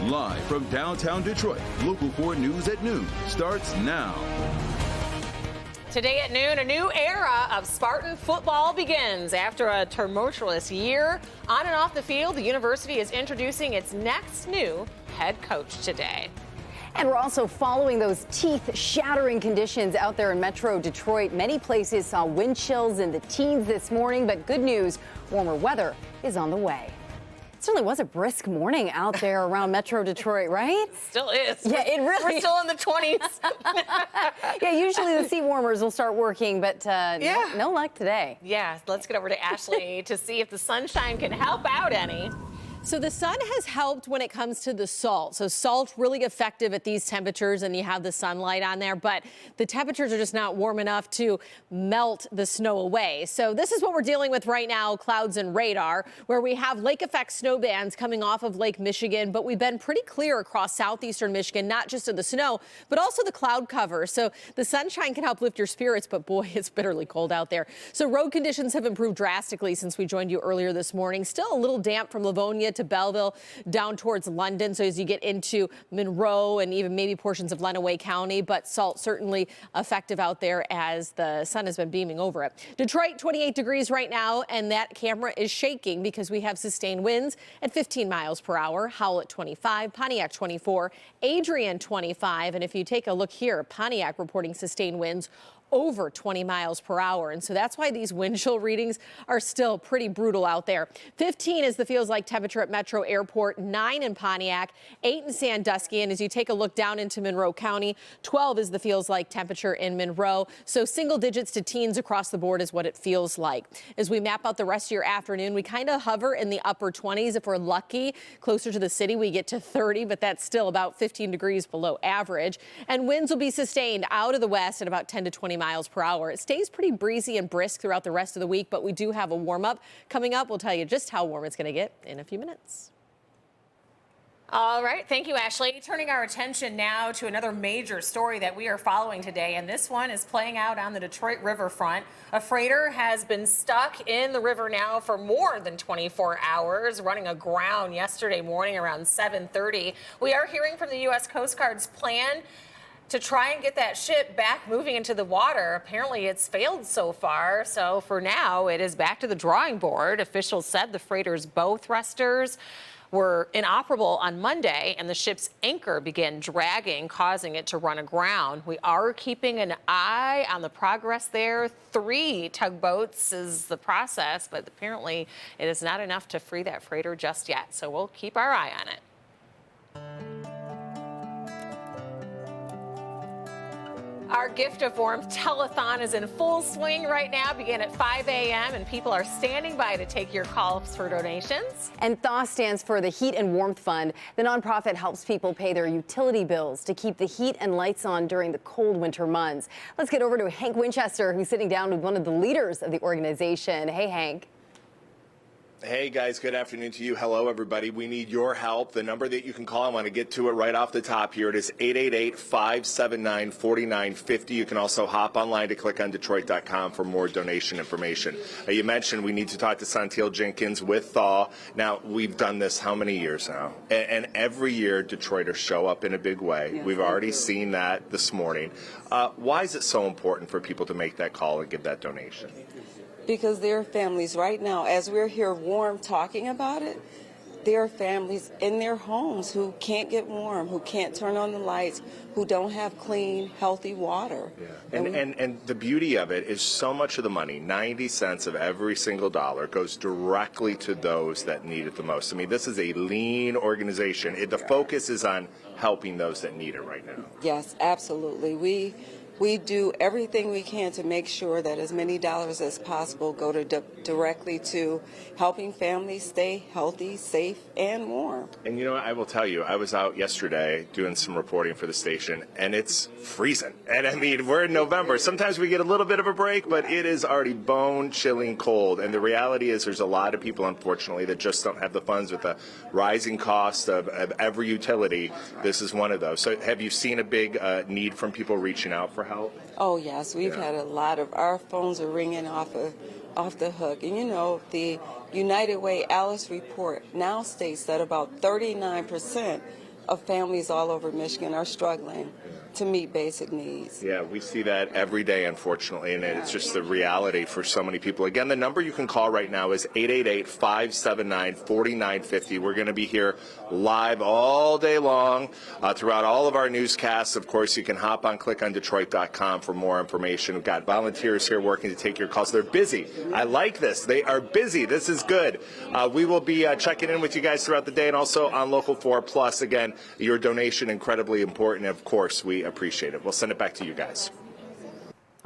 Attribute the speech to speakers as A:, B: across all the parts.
A: Live from downtown Detroit, Local 4 News at noon starts now.
B: Today at noon, a new era of Spartan football begins. After a tumultuous year on and off the field, the university is introducing its next new head coach today.
C: And we're also following those teeth-shattering conditions out there in Metro Detroit. Many places saw wind chills in the teens this morning, but good news, warmer weather is on the way. It certainly was a brisk morning out there around Metro Detroit, right?
B: Still is.
C: Yeah, it really
B: We're still in the 20s.
C: Yeah, usually the seat warmers will start working, but no luck today.
B: Yeah, let's get over to Ashley to see if the sunshine can help out any.
D: So the sun has helped when it comes to the salt. So salt really effective at these temperatures, and you have the sunlight on there, but the temperatures are just not warm enough to melt the snow away. So this is what we're dealing with right now, clouds and radar, where we have lake effect snow bands coming off of Lake Michigan, but we've been pretty clear across southeastern Michigan, not just of the snow, but also the cloud cover. So the sunshine can help lift your spirits, but boy, it's bitterly cold out there. So road conditions have improved drastically since we joined you earlier this morning. Still a little damp from Livonia to Belleville down towards London. So as you get into Monroe and even maybe portions of Lenawee County, but salt certainly effective out there as the sun has been beaming over it. Detroit, 28 degrees right now, and that camera is shaking because we have sustained winds at 15 miles per hour. Howell at 25, Pontiac 24, Adrian 25. And if you take a look here, Pontiac reporting sustained winds over 20 miles per hour. And so that's why these wind chill readings are still pretty brutal out there. 15 is the feels like temperature at Metro Airport, 9 in Pontiac, 8 in Sandusky. And as you take a look down into Monroe County, 12 is the feels like temperature in Monroe. So single digits to teens across the board is what it feels like. As we map out the rest of your afternoon, we kind of hover in the upper 20s. If we're lucky, closer to the city, we get to 30, but that's still about 15 degrees below average. And winds will be sustained out of the west at about 10 to 20 miles per hour. It stays pretty breezy and brisk throughout the rest of the week, but we do have a warm up coming up. We'll tell you just how warm it's going to get in a few minutes.
B: All right. Thank you, Ashley. Turning our attention now to another major story that we are following today, and this one is playing out on the Detroit riverfront. A freighter has been stuck in the river now for more than 24 hours, running aground yesterday morning around 7:30. We are hearing from the U.S. Coast Guard's plan to try and get that ship back moving into the water. Apparently it's failed so far. So for now, it is back to the drawing board. Officials said the freighter's bow thrusters were inoperable on Monday, and the ship's anchor began dragging, causing it to run aground. We are keeping an eye on the progress there. 3 tugboats is the process, but apparently it is not enough to free that freighter just yet. So we'll keep our eye on it. Our Gift of Warmth telethon is in full swing right now, began at 5 a.m., and people are standing by to take your calls for donations.
C: And THAW stands for the Heat and Warmth Fund. The nonprofit helps people pay their utility bills to keep the heat and lights on during the cold winter months. Let's get over to Hank Winchester, who's sitting down with one of the leaders of the organization. Hey, Hank.
E: Hey guys, good afternoon to you. Hello everybody. We need your help. The number that you can call, I want to get to it right off the top here. It is 888-579-4950. You can also hop online to click on Detroit.com for more donation information. You mentioned we need to talk to Santil Jenkins with Thaw. Now, we've done this how many years now? And every year Detroiters show up in a big way. We've already seen that this morning. Why is it so important for people to make that call and give that donation?
F: Because there are families right now, as we're here warm talking about it, there are families in their homes who can't get warm, who can't turn on the lights, who don't have clean, healthy water.
E: Yeah. And the beauty of it is so much of the money, 90 cents of every single dollar, goes directly to those that need it the most. I mean, this is a lean organization. The focus is on helping those that need it right now.
F: Yes, absolutely. We do everything we can to make sure that as many dollars as possible go to directly to helping families stay healthy, safe, and warm.
E: And you know what, I will tell you, I was out yesterday doing some reporting for the station, and it's freezing. And I mean, we're in November. Sometimes we get a little bit of a break, but it is already bone-chilling cold. And the reality is there's a lot of people, unfortunately, that just don't have the funds with the rising cost of every utility. This is one of those. So have you seen a big need from people reaching out for help?
F: Oh yes, we've had a lot of, our phones are ringing off the hook. And you know, the United Way Alice report now states that about 39% of families all over Michigan are struggling to meet basic needs.
E: Yeah, we see that every day, unfortunately, and it's just the reality for so many people. Again, the number you can call right now is 888-579-4950. We're going to be here live all day long throughout all of our newscasts. Of course, you can hop on clickondetroit.com for more information. We've got volunteers here working to take your calls. They're busy. I like this. They are busy. This is good. We will be checking in with you guys throughout the day and also on Local 4 Plus. Again, your donation incredibly important. Of course, we appreciate it. We'll send it back to you guys.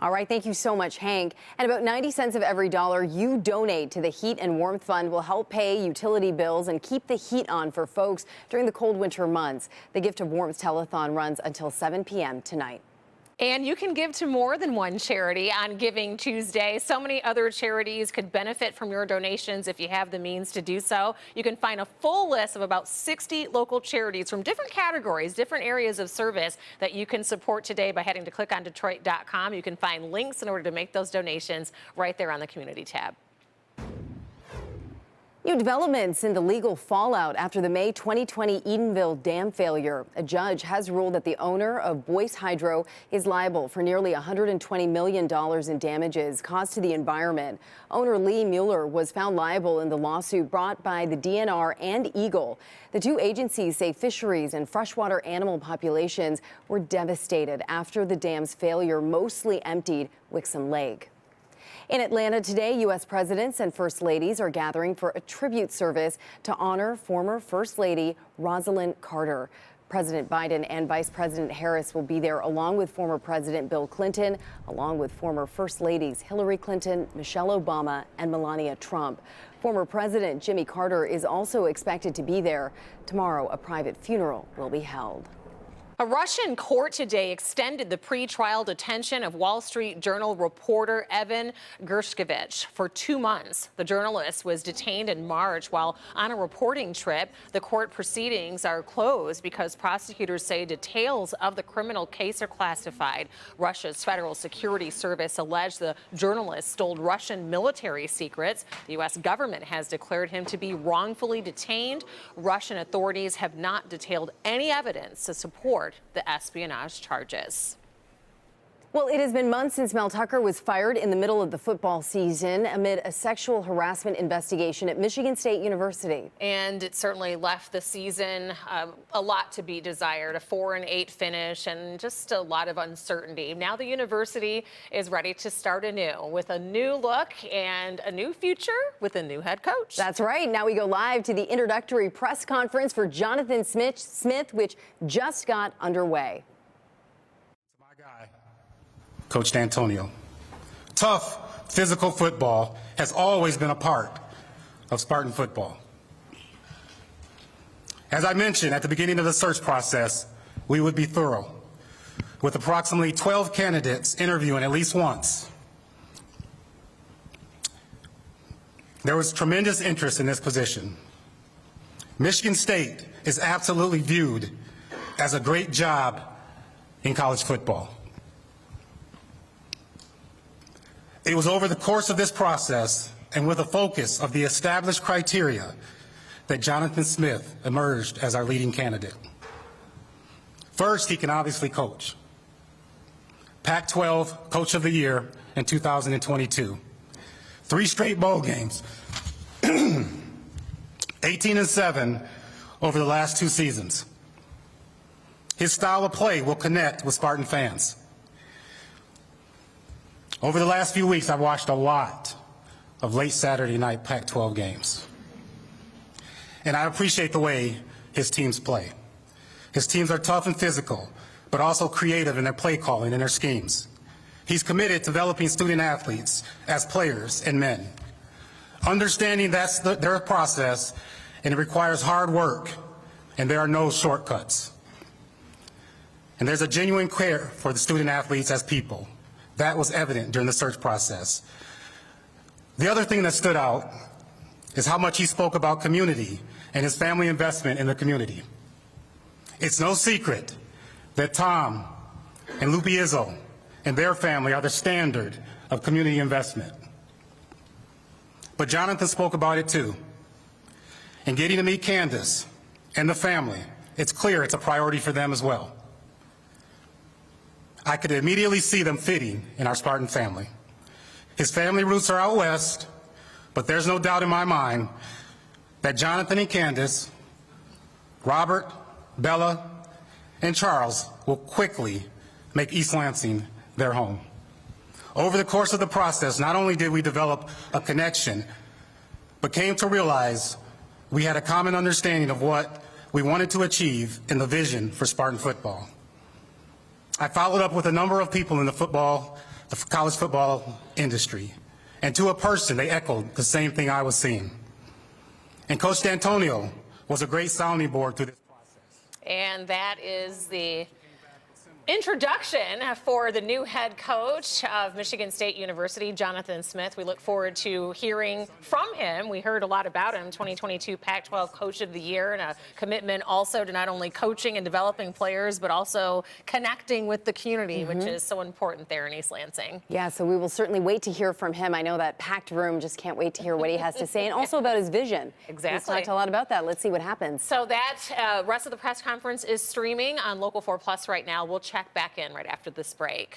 C: All right, thank you so much, Hank. And about 90 cents of every dollar you donate to the Heat and Warmth Fund will help pay utility bills and keep the heat on for folks during the cold winter months. The Gift of Warmth telethon runs until 7 p.m. tonight.
B: And you can give to more than one charity on Giving Tuesday. So many other charities could benefit from your donations if you have the means to do so. You can find a full list of about 60 local charities from different categories, different areas of service that you can support today by heading to clickondetroit.com. You can find links in order to make those donations right there on the community tab.
C: New developments in the legal fallout after the May 2020 Edenville dam failure. A judge has ruled that the owner of Boyce Hydro is liable for nearly $120 million in damages caused to the environment. Owner Lee Mueller was found liable in the lawsuit brought by the DNR and Eagle. The two agencies say fisheries and freshwater animal populations were devastated after the dam's failure mostly emptied Wixom Lake. In Atlanta today, U.S. presidents and first ladies are gathering for a tribute service to honor former First Lady Rosalind Carter. President Biden and Vice President Harris will be there along with former President Bill Clinton, along with former First Ladies Hillary Clinton, Michelle Obama, and Melania Trump. Former President Jimmy Carter is also expected to be there. Tomorrow, a private funeral will be held.
B: A Russian court today extended the pre-trial detention of Wall Street Journal reporter Evan Gershkovich for 2 months. The journalist was detained in March while on a reporting trip. The court proceedings are closed because prosecutors say details of the criminal case are classified. Russia's Federal Security Service alleged the journalist stole Russian military secrets. The U.S. government has declared him to be wrongfully detained. Russian authorities have not detailed any evidence to support the espionage charges.
C: Well, it has been months since Mel Tucker was fired in the middle of the football season amid a sexual harassment investigation at Michigan State University.
B: And it certainly left the season a lot to be desired, a 4-8 finish and just a lot of uncertainty. Now the university is ready to start anew with a new look and a new future with a new head coach.
C: That's right. Now we go live to the introductory press conference for Jonathan Smith, which just got underway.
G: Coach D'Antonio. Tough, physical football has always been a part of Spartan football. As I mentioned at the beginning of the search process, we would be thorough, with approximately 12 candidates interviewing at least once. There was tremendous interest in this position. Michigan State is absolutely viewed as a great job in college football. It was over the course of this process and with a focus of the established criteria that Jonathan Smith emerged as our leading candidate. First, he can obviously coach. Pac-12 Coach of the Year in 2022. 3 straight bowl games. 18-7 over the last 2 seasons. His style of play will connect with Spartan fans. Over the last few weeks, I've watched a lot of late Saturday night Pac-12 games. And I appreciate the way his teams play. His teams are tough and physical, but also creative in their play calling and their schemes. He's committed to developing student athletes as players and men, understanding that's their process and it requires hard work and there are no shortcuts. And there's a genuine care for the student athletes as people. That was evident during the search process. The other thing that stood out is how much he spoke about community and his family investment in the community. It's no secret that Tom and Lupe Izzo and their family are the standard of community investment. But Jonathan spoke about it too. And getting to meet Candace and the family it's clear it's a priority for them as well. I could immediately see them fitting in our Spartan family. His family roots are out west, but there's no doubt in my mind that Jonathan and Candace, Robert, Bella, and Charles will quickly make East Lansing their home. Over the course of the process, not only did we develop a connection, but came to realize we had a common understanding of what we wanted to achieve in the vision for Spartan football. I followed up with a number of people in the college football industry, and to a person, they echoed the same thing I was seeing. And Coach D'Antonio was a great sounding board through this process.
B: And that is the introduction for the new head coach of Michigan State University, Jonathan Smith. We look forward to hearing from him. We heard a lot about him, 2022 Pac-12 Coach of the Year, and a commitment also to not only coaching and developing players, but also connecting with the community, which is so important there in East Lansing.
C: Yeah, so we will certainly wait to hear from him. I know that packed room just can't wait to hear what he has to say, and also about his vision.
B: Exactly.
C: He's talked a lot about that. Let's see what happens.
B: So that rest of the press conference is streaming on Local 4 Plus right now. We'll check back in right after this break.